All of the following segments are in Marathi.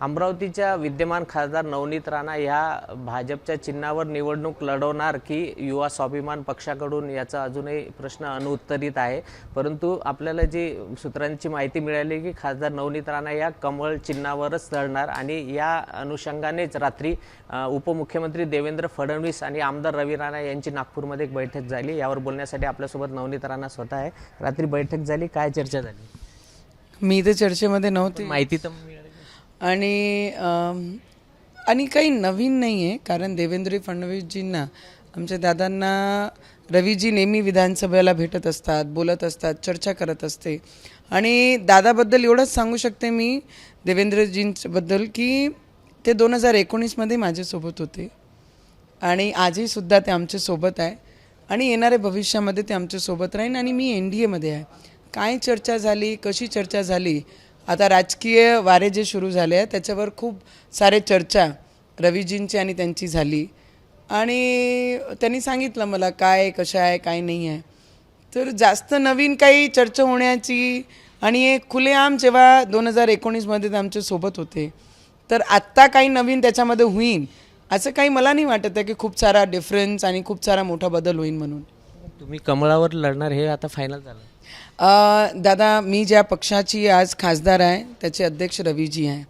अमरावतीच्या विद्यमान खासदार नवनीत राणा ह्या भाजपच्या चिन्हावर निवडणूक लढवणार की युवा स्वाभिमान पक्षाकडून, याचा अजूनही प्रश्न अनुत्तरित आहे। परंतु आपल्याला जी सूत्रांची माहिती मिळाली की खासदार नवनीत राणा या कमळ चिन्हावरच लढणार आणि या अनुषंगानेच रात्री उपमुख्यमंत्री देवेंद्र फडणवीस आणि आमदार रवी राणा यांची नागपूरमध्ये एक बैठक झाली। यावर बोलण्यासाठी आपल्यासोबत नवनीत राणा स्वतः आहे। रात्री बैठक झाली, काय चर्चा झाली? मी तर चर्चेमध्ये नव्हते, माहिती तर मिळाली आणि काही नवीन नाही आहे, कारण देवेंद्र फडणवीसजींना, आमच्या दादांना रवीजी नेहमी विधानसभेला भेटत असतात, बोलत असतात, चर्चा करत असते। आणि दादाबद्दल एवढंच सांगू शकते मी देवेंद्रजींबद्दल की ते 2019मध्ये माझ्यासोबत होते आणि आजही सुद्धा ते आमच्यासोबत आहे आणि येणाऱ्या भविष्यामध्ये ते आमच्यासोबत राहीन। आणि मी NDAमध्ये आहे। काय चर्चा झाली, कशी चर्चा झाली, आता राजकीय वारे जे सुरू झाले आहे त्याच्यावर खूप सारे चर्चा रवीजींची आणि त्यांची झाली आणि त्यांनी सांगितलं मला काय कशा आहे काय नाही आहे। तर जास्त नवीन काही चर्चा होण्याची आणि एक खुलेआम जेव्हा 2019मध्ये ते आमच्यासोबत होते, तर आत्ता काही नवीन त्याच्यामध्ये होईल असं काही मला नाही वाटत आहे की खूप सारा डिफरन्स आणि खूप सारा मोठा बदल होईल म्हणून। तुम्ही कमळावर लढणार हे आता फायनल झालं? दादा, मी ज्या पक्षाची आज खासदार आहे त्याचे अध्यक्ष रवीजी आहे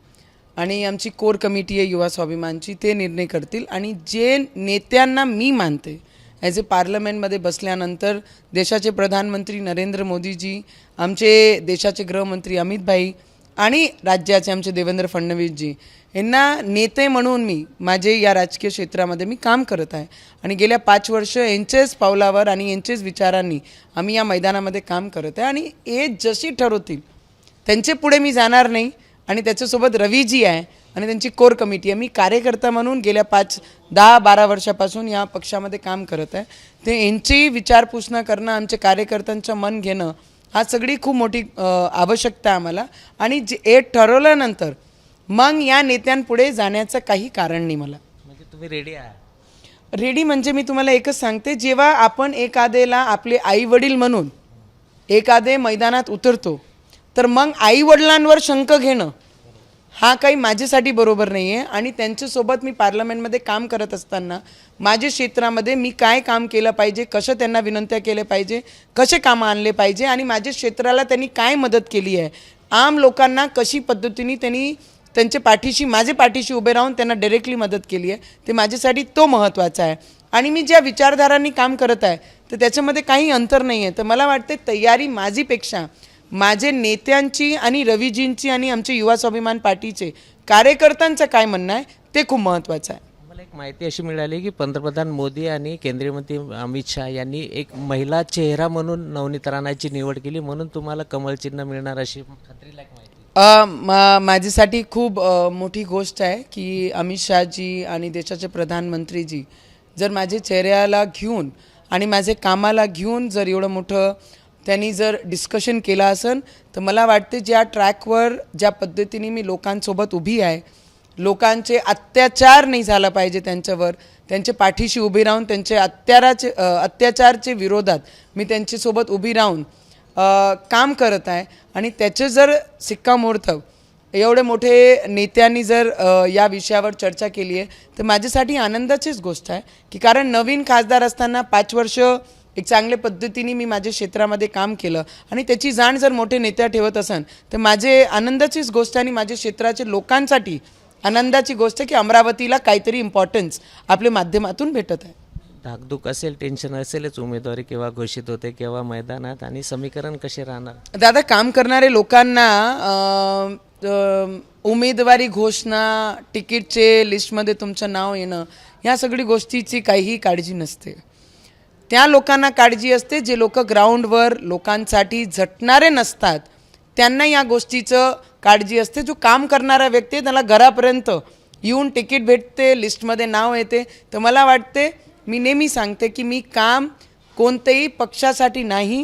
आणि आमची कोर कमिटी आहे युवा स्वाभिमानची, ते निर्णय करतील। आणि जे नेत्यांना मी मानते ॲज ए पार्लमेंटमध्ये बसल्यानंतर, देशाचे प्रधानमंत्री नरेंद्र मोदीजी, आमचे देशाचे गृहमंत्री अमित भाई आणि राज्याचे आमचे देवेंद्र फडणवीसजी, यांना नेते म्हणून मी माझे या राजकीय क्षेत्रामध्ये मी काम करत आहे आणि गेल्या 5 वर्ष यांचेच पावलावर आणि यांचेच विचारांनी आम्ही या मैदानामध्ये काम करत आहे। आणि हे जशी ठरवतील त्यांचे पुढे मी जाणार नाही। आणि त्याच्यासोबत रवीजी आहे आणि त्यांची कोर कमिटी आहे। मी कार्यकर्ता म्हणून गेल्या 5, 10, 12 वर्षापासून या पक्षामध्ये काम करत आहे। ते यांची विचारपूस करणं, आमच्या कार्यकर्त्यांचं मन घेणं, हा सगळी खूप मोठी आवश्यकता आम्हाला। आणि हे ठरवल्यानंतर मग या नेत्यांपुढे जाण्याचं काही कारण नाही मला। म्हणजे तुम्ही रेडी आहे? रेडी म्हणजे मी तुम्हाला एकच सांगते, जेव्हा आपण एखाद्याला आपले आई वडील म्हणून एखादे मैदानात उतरतो, तर मग आई वडिलांवर शंक घेणं हा काही माझ्यासाठी बरोबर नाही आहे। आणि त्यांच्यासोबत मी पार्लमेंटमध्ये काम करत असताना माझ्या क्षेत्रामध्ये मी काय काम केलं पाहिजे, कसं त्यांना विनंत्या केल्या पाहिजे, कसे कामं आणले पाहिजे आणि माझ्या क्षेत्राला त्यांनी काय मदत केली आहे, आम लोकांना कशी पद्धतीने त्यांनी त्यांच्या पाठीशी, माझे पाठीशी उभे राहून त्यांना डायरेक्टली मदत केली आहे, ते माझ्यासाठी तो महत्त्वाचा आहे। आणि मी ज्या विचारधारांनी काम करत आहे तर त्याच्यामध्ये काही अंतर नाही आहे। तर मला वाटते तयारी माझीपेक्षा माझे नेत्यांची आणि रवीजींची आणि आमचे युवा स्वाभिमान पार्टीचे कार्यकर्त्यांचं काय म्हणणं आहे ते खूप महत्त्वाचं आहे। मला एक माहिती अशी मिळाली की पंतप्रधान मोदी आणि केंद्रीय मंत्री अमित शाह यांनी एक महिला चेहरा म्हणून नवनीत राणाची निवड केली, म्हणून तुम्हाला कमळ चिन्ह मिळणार अशी खात्रीलायक माहिती? माझ्यासाठी खूप मोठी गोष्ट आहे की अमित शहाजी आणि देशाचे प्रधानमंत्रीजी जर माझे चेहऱ्याला घेऊन आणि माझे कामाला घेऊन जर एवढं मोठं त्यांनी जर डिस्कशन केलं असेल, तर मला वाटते ज्या ट्रॅकवर ज्या पद्धतीने मी लोकांसोबत उभी आहे, लोकांचे अत्याचार नाही झाला पाहिजे त्यांच्यावर, त्यांच्या पाठीशी उभी राहून त्यांचे अत्याचारचे विरोधात मी त्यांच्यासोबत उभी राहून काम करत आहे। आणि त्याचे जर शिक्कामोर्तब एवढे मोठे नेत्यांनी जर या विषयावर चर्चा केली आहे, तर माझ्यासाठी आनंदाचीच गोष्ट आहे की कारण नवीन खासदार असताना 5 वर्ष एक चांगल्या पद्धतीने मी माझ्या क्षेत्रामध्ये काम केलं आणि त्याची जाण जर मोठे नेत्या ठेवत असेल, तर माझे आनंदाचीच गोष्ट आणि माझ्या क्षेत्राच्या लोकांसाठी आनंदाची गोष्ट की अमरावतीला काहीतरी इम्पॉर्टन्स आपल्या माध्यमातून भेटत आहे। धाकधूक असेल, टेन्शन असेलच, उमेदवारी केव्हा घोषित होते, केव्हा मैदानात, आणि समीकरण कसे राहणार? दादा, काम करणारे लोकांना उमेदवारी घोषणा, तिकीटचे लिस्टमध्ये तुमचं नाव येणं, ह्या सगळी गोष्टीची काहीही काळजी नसते। त्या लोकांना काळजी असते जे लोक ग्राउंडवर लोकांसाठी झटणारे नसतात, त्यांना या गोष्टीचं काळजी असते। जो काम करणारा व्यक्ती त्याला घरापर्यंत येऊन तिकीट भेटते, लिस्टमध्ये नाव येते। तर मला वाटते, मी नेहमी सांगते की मी काम कोणत्याही पक्षासाठी नाही,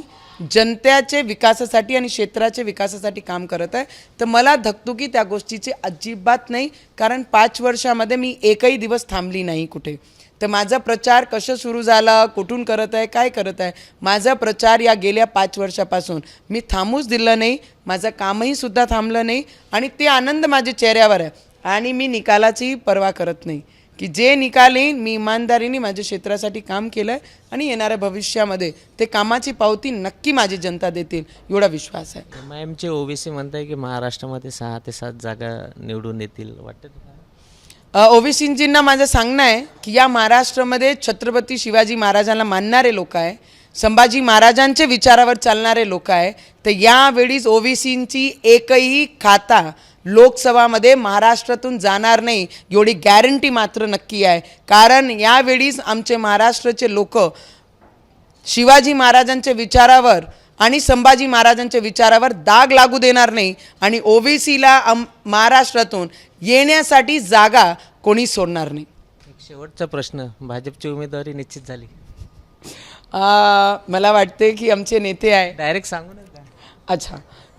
जनतेच्या विकासासाठी आणि क्षेत्राच्या विकासासाठी काम करत आहे। तर मला धकधुकी त्या गोष्टीची अजिबात नाही, कारण 5 वर्षामध्ये मी एकही दिवस थांबली नाही कुठे। तर माझा प्रचार कसं सुरू झाला, कुठून करत आहे, काय करत आहे, माझा प्रचार या गेल्या 5 वर्षापासून मी थांबूच दिलं नाही, माझं कामही सुद्धा थांबलं नाही आणि ते आनंद माझ्या चेहऱ्यावर आहे। आणि मी निकालाची पर्वा करत नाही, की जे निकाल येईन मी इमानदारीने माझ्या क्षेत्रासाठी काम केलं आहे आणि येणाऱ्या भविष्यामध्ये ते कामाची पावती नक्की माझी जनता देतील एवढा विश्वास आहे. MIMचे ओबीसी म्हणताय की महाराष्ट्रामध्ये 6 ते 7 जागा निवडून येतील वाटतं तुम्हाला? ओबीसींजींना माझं सांगणं आहे की या महाराष्ट्रामध्ये छत्रपती शिवाजी महाराजांना मानणारे लोक आहे, संभाजी महाराजांच्या विचारावर चालणारे लोक आहे. तर यावेळीच ओबीसींची एकही खाता लोकसभामध्ये महाराष्ट्रातून जाणार नाही एवढी गॅरंटी मात्र नक्की आहे. कारण यावेळीच आमचे महाराष्ट्राचे लोक शिवाजी महाराजांच्या विचारावर आणि संभाजी भाजी विचारावर दाग लागू देणार नाही आणि ओबीसीला महाराष्ट्रातून येण्यासाठी जागा कोणी सोडणार नाही. एक शेवटचा प्रश्न, भाजपची उमेदवारी निश्चित झाली? मला वाटते की आमचे नेते आहे. डायरेक्ट सांगू नका. अच्छा,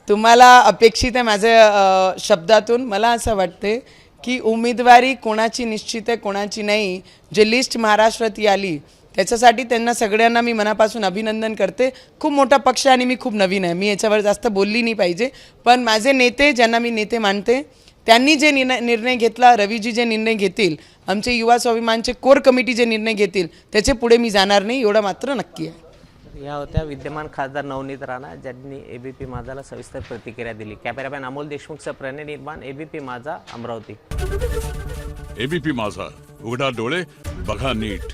तुम्हाला अपेक्षित आहे माझ्या शब्दातून. मला असं वाटते की उमेदवारी कोणाची निश्चित आहे कोणाची नाही, जे लिस्ट महाराष्ट्रात आली त्याच्यासाठी त्यांना सगळ्यांना मी मनापासून अभिनंदन करते. खूप मोठा पक्ष आणि मी खूप नवीन आहे, मी याच्यावर जास्त बोलली नाही पाहिजे. पण माझे नेते, ज्यांना मी नेते मानते, त्यांनी जे निर्णय घेतला, रवीजी जे निर्णय घेतील, आमचे युवा स्वाभिमानचे कोर कमिटी जे निर्णय घेतील त्याचे पुढे मी जाणार नाही एवढं मात्र नक्की आहे. या होत्या विद्यमान खासदार नवनीत राणा, ज्यांनी एबीपी माझाला सविस्तर प्रतिक्रिया दिली. कॅमेरामॅन अमोल देशमुखचा प्रणय निर्माण, एबीपी माझा, अमरावती. एबीपी माझा, उघडा डोळे बघा नीट.